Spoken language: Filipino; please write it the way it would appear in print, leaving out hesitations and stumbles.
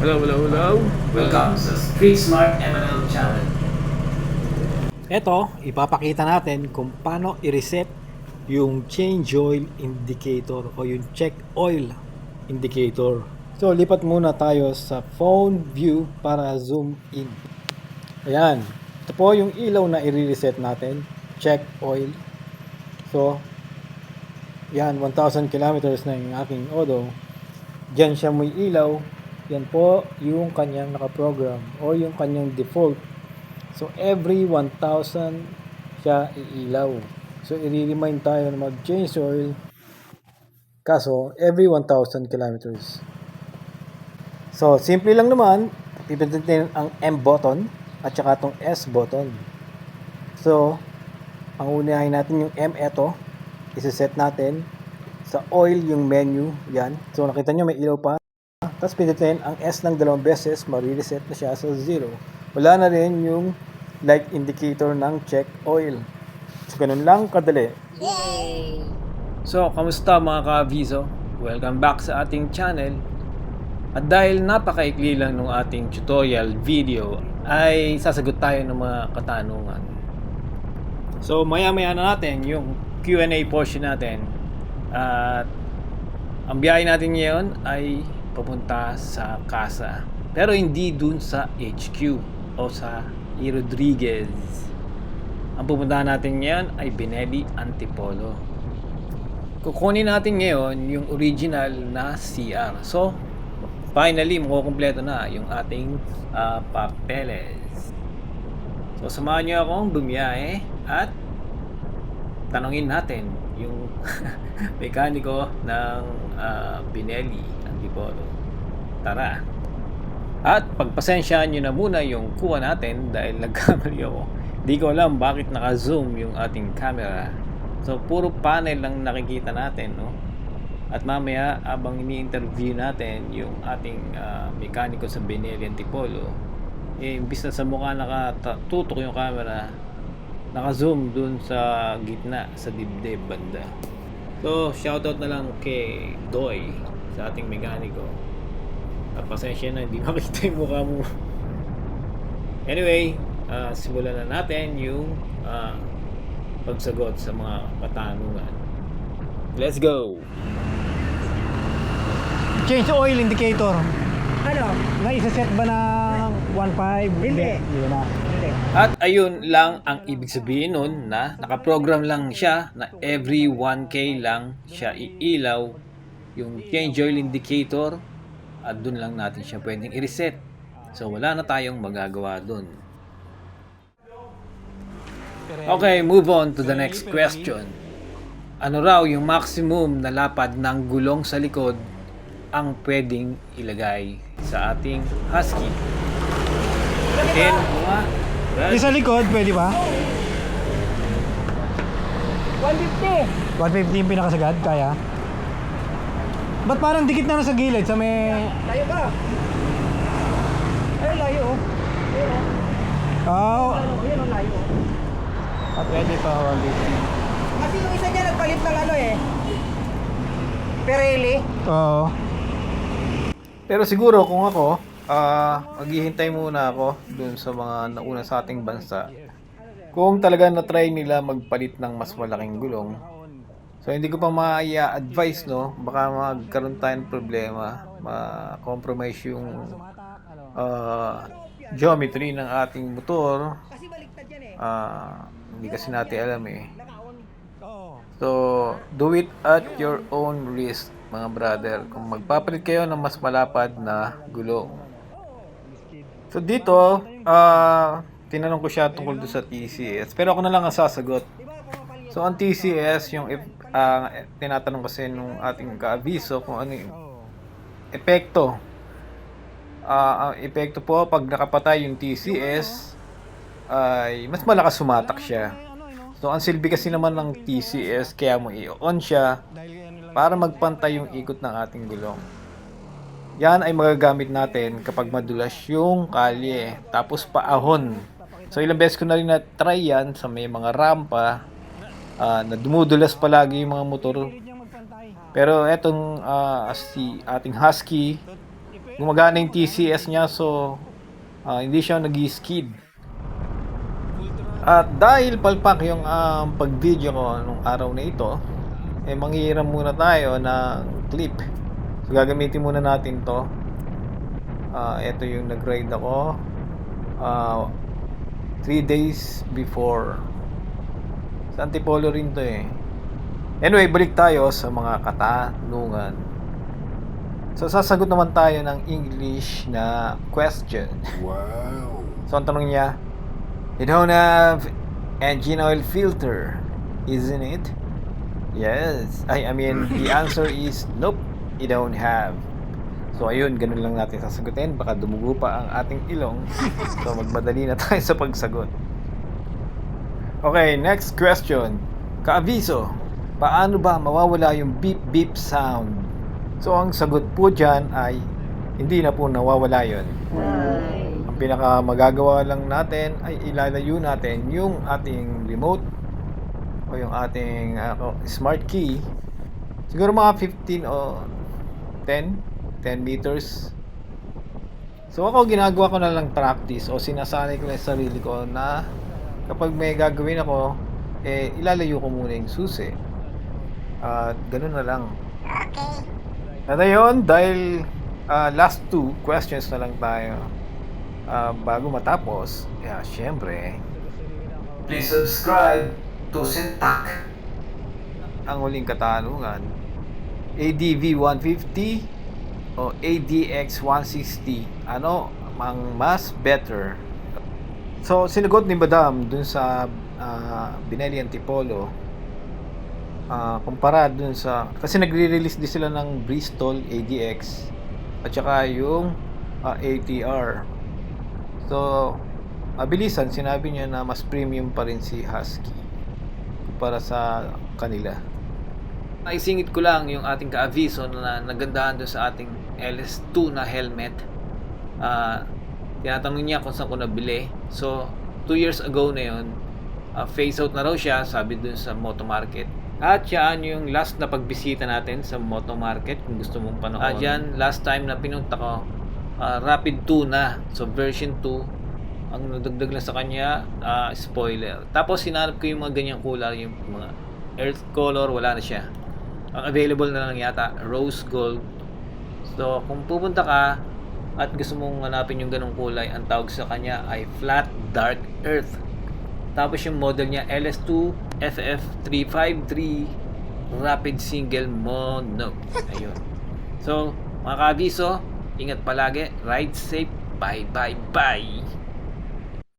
Hello, hello, hello. Welcome sa Street Smart MNL Channel. Ito, ipapakita natin kung paano i-reset yung change oil indicator o yung check oil indicator. So, lipat muna tayo sa phone view para zoom in. Ayan. Ito po yung ilaw na i-reset natin. Check oil. So, yan, 1,000 kilometers na yung aking odo. Diyan siya may ilaw. Yan po yung kanyang nakaprogram o yung kanyang default. So, every 1,000 siya iilaw. So, i-remind tayo na mag-change oil. Kaso, every 1,000 kilometers. So, simple lang naman. Pipindutin ang M button at saka itong S button. So, ang unahin natin yung M eto. Isa-set natin. Sa oil yung menu. Yan. So, nakita nyo may ilaw pa. Tapos pindutin ang S ng 2 beses. Marireset na siya sa 0. Wala na rin yung light indicator ng check oil. So, ganun lang kadali. Yay! So, kamusta mga ka-Aviso? Welcome back sa ating channel. At dahil napakaikli lang ng ating tutorial video, ay sasagot tayo ng mga katanungan. So, maya-maya na natin yung Q&A portion natin. At ang biyahe natin ngayon ay papunta sa casa. Pero hindi dun sa HQ o sa E. Rodriguez. Ang pupuntahan natin ngayon ay Binelli Antipolo. Kukunin natin ngayon yung original na CR. So, finally, makukumpleto na yung ating papeles. So, samahan nyo akong bumiyahe at tanongin natin yung mekaniko ng Binelli Antipolo. Tara! At pagpasensyaan nyo na muna yung kuha natin dahil nagkamali ako. Di ko alam bakit naka-zoom yung ating camera. So, puro panel lang nakikita natin, no? At mamaya, abang ini-interview natin yung ating mekaniko sa Binelli Antipolo, imbis na sa mukha nakatutok yung camera, naka-zoom dun sa gitna, sa dibdib banda. So, shoutout na lang kay Doy sa ating mekaniko. Pasensya na, hindi makita yung mukha mo. Anyway, simulan na natin yung pagsagot sa mga katanungan. Let's go! Change oil indicator. Ano? Na-set ba ng 1.5? Hindi. Hindi na. Hindi. At ayun lang ang ibig sabihin nun na nakaprogram lang siya na every 1K lang siya iilaw yung change oil indicator at dun lang natin siya pwedeng i-reset. So wala na tayong magagawa dun. Okay, move on to the next question. Ano raw yung maximum na lapad ng gulong sa likod ang pwedeng ilagay sa ating husky? Then, Yung sa likod, pwede ba? 150. 150 yung pinakasagad, kaya? Ba't parang dikit na sa gilid sa may... Layo ka. Ay, layo. Ayun, Oh, Ayun, layo. pwede pa 150. Kasi yung isa dyan nagpalit ng ano eh. Pirelli. Oo. pero siguro kung ako, maghihintay muna ako dun sa mga nauna sa ating bansa. Kung talaga na-try nila magpalit ng mas malaking gulong, so hindi ko pa ma-advise, no? Baka magkaroon tayo ng problema, ma-compromise yung geometry ng ating motor. Kasi baliktad yan eh. Hindi kasi natin alam eh. So, do it at your own risk, mga brother. Kung magpapalit kayo ng mas malapad na gulong. So dito, tinanong ko siya tungkol doon sa TCS. Pero ako na lang ang sasagot. So ang TCS, yung tinatanong kasi nung ating kaabiso kung ano yung epekto. Ang epekto po pag nakapatay yung TCS ay mas malakas sumatak siya. So ang silbi kasi naman ng TCS kaya mo i-on siya para magpantay yung ikot ng ating gulong. Yan ay magagamit natin kapag madulas yung kalye, tapos paahon. So ilang beses ko na rin na-try yan sa may mga rampa na dumudulas palagi yung mga motor. Pero etong si ating Husky, gumagana yung TCS niya, so hindi siya nag-skid. At dahil palpak yung pag-video ko nung araw na ito, manghihiram muna tayo ng clip. So gagamitin muna natin to. Ito yung nag-ride ako 3 days before. Sa Antipolo rin to eh. Anyway, balik tayo sa mga katanungan. So sasagot naman tayo ng English na question. Wow. So ang tanong niya, you don't have engine oil filter, isn't it? Yes. I mean, the answer is nope, you don't have. So ayun, ganun lang natin sasagutin. Baka dumugo pa ang ating ilong. So magmadali na tayo sa pagsagot. Okay, next question. Kaabiso, paano ba mawawala yung beep beep sound? So ang sagot po dyan ay hindi na po nawawala yun. Ang pinaka magagawa lang natin ay ilalayo natin yung ating remote o yung ating smart key. Siguro mga 15 o 10 meters. So ako ginagawa ko na lang practice o sinasanay ko na sa sarili ko na kapag may gagawin ako, ilalayo ko muna yung susi. At ganun na lang. At ayun, dahil last 2 questions na lang tayo bago matapos, syempre, Please subscribe to Sintak. ang huling katanungan, ADV 150 o ADX 160, ano ang mas better? So sinagot ni Madam dun sa Binelli Antipolo, kumpara dun sa, kasi nagre-release din sila ng Bristol ADX at saka yung ATR. So mabilisan, sinabi niya na mas premium pa rin si Husky kumpara sa kanila. Naisingit ko lang yung ating kaaviso na nagandahan doon sa ating LS2 na helmet. Tinatanong niya kung saan ko nabili. So 2 years ago na yun, phase out na raw siya, sabi doon sa Moto Market. At yan yung last na pagbisita natin sa Moto Market, kung gusto mong panoorin. Yan, last time na pinunta ko, Rapid 2 na. So version 2. Ang nadagdag lang sa kanya, spoiler. Tapos hinanap ko yung mga ganyang kulay, yung mga earth color, wala na siya. Ang available na lang yata, rose gold. So kung pupunta ka at gusto mong hanapin yung ganong kulay, ang tawag sa kanya ay flat dark earth. Tapos yung model niya LS2 FF353 rapid single mono. Ayun. So mga kaabiso, ingat palagi, ride safe, bye bye bye.